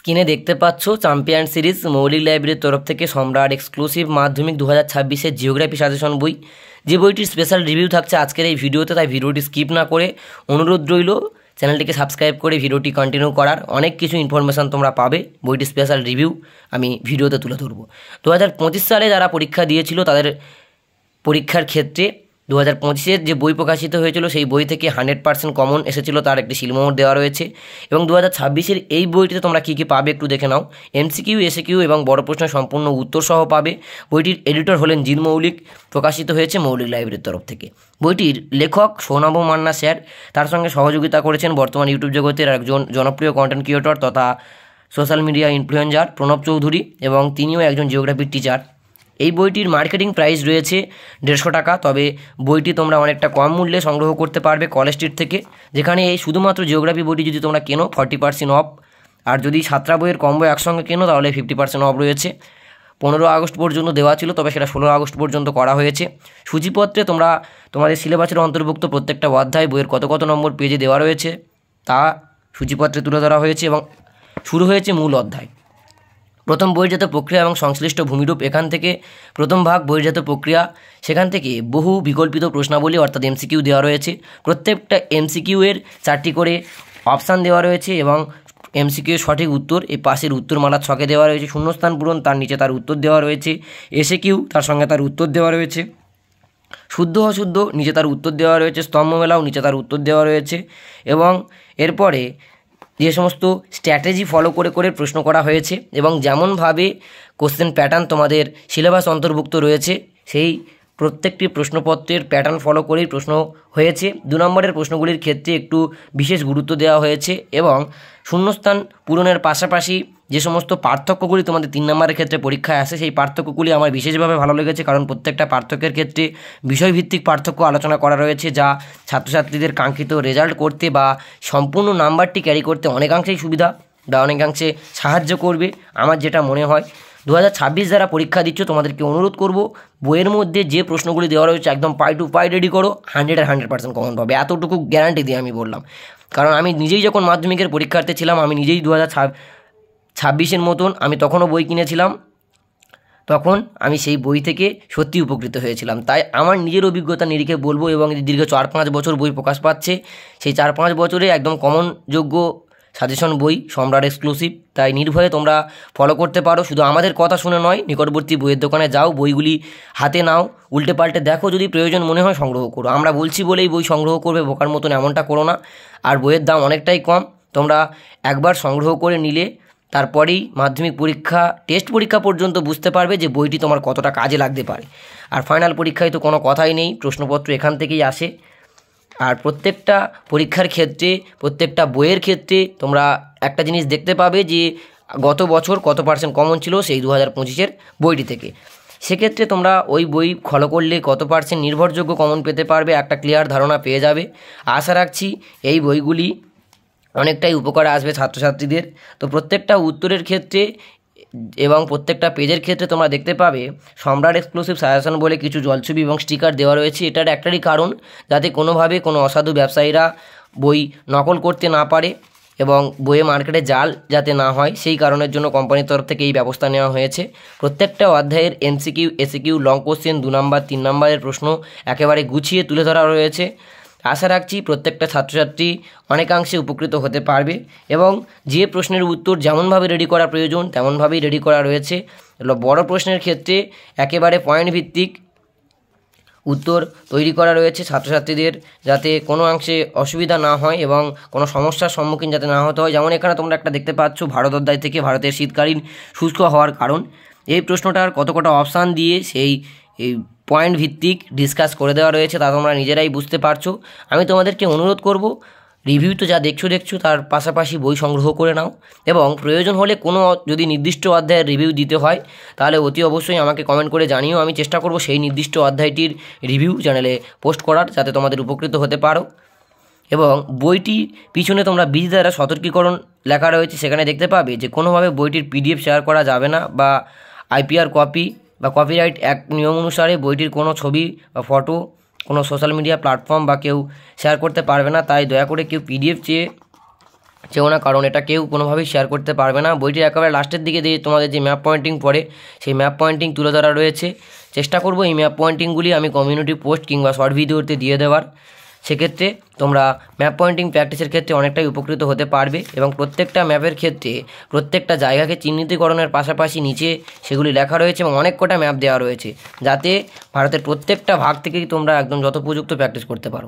স্ক্রিনে দেখতে পাচ্ছ চ্যাম্পিয়ন সিরিজ মৌলিক লাইব্রেরির তরফ থেকে সম্রাট এক্সক্লুসিভ মাধ্যমিক 2026-এর জিওগ্রাফি সাজেশন বই, যে বইটির স্পেশাল রিভিউ থাকছে আজকের এই ভিডিওতে। তাই ভিডিওটি স্কিপ না করে অনুরোধ রইল চ্যানেলটিকে সাবস্ক্রাইব করে ভিডিওটি কন্টিনিউ করার। অনেক কিছু ইনফরমেশান তোমরা পাবে, বইটির স্পেশাল রিভিউ আমি ভিডিওতে তুলে ধরবো। 2025 সালে যারা পরীক্ষা দিয়েছিল তাদের পরীক্ষার ক্ষেত্রে 2025-এর যে বই প্রকাশিত হয়েছিল সেই বই থেকে 100% কমন এসেছিল, তার একটি শিলমোহর দেওয়া রয়েছে। এবং 2026-এর এই বইটিতে তোমরা কী কী পাবে একটু দেখে নাও। এমসিকিউ, এসএকিউ এবং বড় প্রশ্নের সম্পূর্ণ উত্তর সহ পাবে। বইটির এডিটর হলেন জিৎ মৌলিক, প্রকাশিত হয়েছে মৌলিক লাইব্রেরির তরফ থেকে। বইটির লেখক সৌনভ মান্না স্যার, তার সঙ্গে সহযোগিতা করেছেন বর্তমান ইউটিউব জগতের একজন জনপ্রিয় কন্টেন্ট ক্রিয়েটর তথা social media influencer Pranab Chowdhury, এবং তিনিও একজন জিওগ্রাফির টিচার। এই বইটির মার্কেটিং প্রাইস রয়েছে 150 টাকা, তবে বইটি তোমরা অনেকটা কম মূল্যে সংগ্রহ করতে পারবে কলেজ স্ট্রিট থেকে, যেখানে এই শুধুমাত্র জিওগ্রাফি বইটি যদি তোমরা কেনো 40% অফ, আর যদি সাতটা বইয়ের কম্বো একসঙ্গে কেনো তাহলে 50% অফ রয়েছে। 15 আগস্ট পর্যন্ত দেওয়া ছিল, তবে সেটা 16 আগস্ট পর্যন্ত করা হয়েছে। সূচিপত্রে তোমরা তোমাদের সিলেবাসের অন্তর্ভুক্ত প্রত্যেকটা অধ্যায় বইয়ের কত কত নম্বর পেজে দেওয়া রয়েছে তা সূচিপত্রে তুলে ধরা হয়েছে, এবং শুরু হয়েছে মূল অধ্যায়। প্রথম বহির্জাত প্রক্রিয়া এবং সংশ্লিষ্ট ভূমিরূপ, এখান থেকে প্রথম ভাগ বহির্জাত প্রক্রিয়া, সেখান থেকে বহু বিকল্পিত প্রশ্নাবলী অর্থাৎ এমসিকিউ দেওয়া রয়েছে। প্রত্যেকটা এমসিকিউ এর 4টি করে অপশান দেওয়া রয়েছে, এবং এমসিকিউ সঠিক উত্তর এই পাশের উত্তরমালার ছকে দেওয়া রয়েছে। শূন্যস্থান পূরণ, তার নিচে তার উত্তর দেওয়া রয়েছে। এসএকিউ, তার সঙ্গে তার উত্তর দেওয়া রয়েছে। শুদ্ধ অশুদ্ধ, নিচে তার উত্তর দেওয়া রয়েছে। স্তম্ভ মেলাও, নিচে তার উত্তর দেওয়া রয়েছে। এবং এরপরে যে সমস্ত স্ট্র্যাটেজি ফলো করে করে প্রশ্ন করা হয়েছে, এবং যেমনভাবে কোশ্চেন প্যাটার্ন তোমাদের সিলেবাস অন্তর্ভুক্ত রয়েছে সেই প্রত্যেকটি প্রশ্নপত্রের প্যাটার্ন ফলো করেই প্রশ্ন হয়েছে। 2 নম্বরের প্রশ্নগুলির ক্ষেত্রে একটু বিশেষ গুরুত্ব দেওয়া হয়েছে, এবং শূন্যস্থান পূরণের পাশাপাশি যে সমস্ত পার্থক্যগুলি তোমাদের 3 নম্বরের ক্ষেত্রে পরীক্ষায় আসে সেই পার্থক্যগুলি আমার বিশেষভাবে ভালো লেগেছে, কারণ প্রত্যেকটা পার্থক্যের ক্ষেত্রে বিষয়ভিত্তিক পার্থক্য আলোচনা করা রয়েছে, যা ছাত্রছাত্রীদের কাঙ্ক্ষিত রেজাল্ট করতে বা সম্পূর্ণ নাম্বারটি ক্যারি করতে অনেকাংশেই সুবিধা বা অনেকাংশে সাহায্য করবে আমার যেটা মনে হয়। 2026 যারা পরীক্ষা দিচ্ছ তোমাদেরকে অনুরোধ করব, বইয়ের মধ্যে যে প্রশ্নগুলি দেওয়া রয়েছে একদম পাই টু পাই রেডি করো, 100% কমন পাবে, এতটুকু গ্যারান্টি দিয়ে আমি বললাম। কারণ আমি নিজেই যখন মাধ্যমিকের পরীক্ষার্থী ছিলাম, আমি নিজেই 2026-এর মতন আমি তখনও বই কিনেছিলাম, তখন আমি সেই বই থেকে সত্যি উপকৃত হয়েছিলাম। তাই আমার নিজের অভিজ্ঞতা নিরিখে বলবো, এবং দীর্ঘ 4-5 বছর বই প্রকাশ পাচ্ছে, সেই 4-5 বছরে একদম কমনযোগ্য সাজেশন বই সম্রাট এক্সক্লুসিভ, তাই নির্ভয়ে তোমরা ফলো করতে পারো। শুধু আমাদের কথা শুনে নয়, নিকটবর্তী বইয়ের দোকানে যাও, বইগুলি হাতে নাও, উল্টে পাল্টে দেখো, যদি প্রয়োজন মনে হয় সংগ্রহ করো। আমরা বলছি বলেই বই সংগ্রহ করবে বোকার মতন এমনটা করো না। আর বইয়ের দাম অনেকটাই কম, তোমরা একবার সংগ্রহ করে নিলে তারপরেই মাধ্যমিক পরীক্ষা টেস্ট পরীক্ষা পর্যন্ত বুঝতে পারবে যে বইটি তোমার কতটা কাজে লাগতে পারে। আর ফাইনাল পরীক্ষায় তো কোনো কথাই নেই, প্রশ্নপত্র এখান থেকেই আসে। আর প্রত্যেকটা পরীক্ষার ক্ষেত্রে, প্রত্যেকটা বইয়ের ক্ষেত্রে তোমরা একটা জিনিস দেখতে পাবে যে গত বছর কত পার্সেন্ট কমন ছিল সেই 2025-এর বইটি থেকে। সেক্ষেত্রে তোমরা ওই বই ফলো করলে কত পার্সেন্ট নির্ভরযোগ্য কমন পেতে পারবে একটা ক্লিয়ার ধারণা পেয়ে যাবে। আশা রাখছি এই বইগুলি অনেকটাই উপকারে আসবে ছাত্রছাত্রীদের। তো প্রত্যেকটা উত্তরের ক্ষেত্রে এবং প্রত্যেকটা পেজের ক্ষেত্রে তোমরা দেখতে পাবে সম্রাট এক্সক্লুসিভ সাজেশন বলে কিছু জলছবি এবং স্টিকার দেওয়া রয়েছে। এটার একটারই কারণ, যাতে কোনোভাবে কোনো অসাধু ব্যবসায়ীরা বই নকল করতে না পারে এবং বইয়ে মার্কেটে জাল যাতে না হয়, সেই কারণের জন্য কোম্পানির তরফ থেকে এই ব্যবস্থা নেওয়া হয়েছে। প্রত্যেকটা অধ্যায়ের এমসিকিউ, এসএকিউ, লং কোশ্চেন, 2 নম্বর 3 নম্বরের প্রশ্ন একেবারে গুছিয়ে তুলে ধরা রয়েছে। আশা রাখছি প্রত্যেকটা ছাত্রছাত্রী অনেকাংশে উপকৃত হতে পারবে, এবং যে প্রশ্নের উত্তর যেমনভাবে রেডি করা প্রয়োজন তেমনভাবেই রেডি করা রয়েছে। বড় প্রশ্নের ক্ষেত্রে একেবারে পয়েন্ট ভিত্তিক উত্তর তৈরি করা রয়েছে ছাত্রছাত্রীদের, যাতে কোনো অংশে অসুবিধা না হয় এবং কোনো সমস্যার সম্মুখীন যাতে না হতে হয়। যেমন এখানে তোমরা একটা দেখতে পাচ্ছ, ভারত অধ্যায় থেকে ভারতের শীতকালীন শুষ্ক হওয়ার কারণ, এই প্রশ্নটার কত কটা অপশান দিয়ে সেই পয়েন্ট ভিত্তিক ডিসকাস করে দেওয়া রয়েছে, তা তোমরা নিজেরাই বুঝতে পারছো। আমি তোমাদেরকে অনুরোধ করব, রিভিউ তো যা দেখছো তার পাশাপাশি বই সংগ্রহ করে নাও, এবং প্রয়োজন হলে কোনো যদি নির্দিষ্ট অধ্যায়ের রিভিউ দিতে হয় তাহলে অতি অবশ্যই আমাকে কমেন্ট করে জানিও। আমি চেষ্টা করব সেই নির্দিষ্ট অধ্যায়টির রিভিউ চ্যানেলে পোস্ট করার, যাতে তোমাদের উপকৃত হতে পারো। এবং বইটির পিছনে তোমরা বিধি দ্বারা সতর্কীকরণ লেখা রয়েছে, সেখানে দেখতে পাবে যে কোনোভাবে বইটির পিডিএফ শেয়ার করা যাবে না, বা আইপিআর কপি বা কপিরাইট অ্যাক্ট নিয়ম অনুসারে বইটির কোনো ছবি বা ফটো কোনো সোশ্যাল মিডিয়া প্ল্যাটফর্ম বা কেউ শেয়ার করতে পারবে না। তাই দয়া করে কেউ পিডিএফ চেয়ে চেও না, কারণ এটা কেউ কোনোভাবেই শেয়ার করতে পারবে না। বইটির একেবারে লাস্টের দিকে দিয়ে তোমাদের যে ম্যাপ পয়েন্টিং পড়ে সেই ম্যাপ পয়েন্টিং তুলে ধরা রয়েছে। চেষ্টা করব এই ম্যাপ পয়েন্টিংগুলি আমি কমিউনিটি পোস্ট কিংবা শর্ট ভিডিওতে দিয়ে দেওয়ার। সেক্ষেত্রে তোমরা ম্যাপ পয়েন্টিং প্র্যাকটিসের ক্ষেত্রে অনেকটাই উপকৃত হতে পারবে এবং প্রত্যেকটা ম্যাপের ক্ষেত্রে প্রত্যেকটা জায়গাকে চিহ্নিতকরণের পাশাপাশি নিচে সেগুলি লেখা রয়েছে এবং অনেক কটা ম্যাপ দেওয়া রয়েছে, যাতে ভারতের প্রত্যেকটা ভাগ থেকেই তোমরা একদম যথোপযুক্ত প্র্যাকটিস করতে পারো।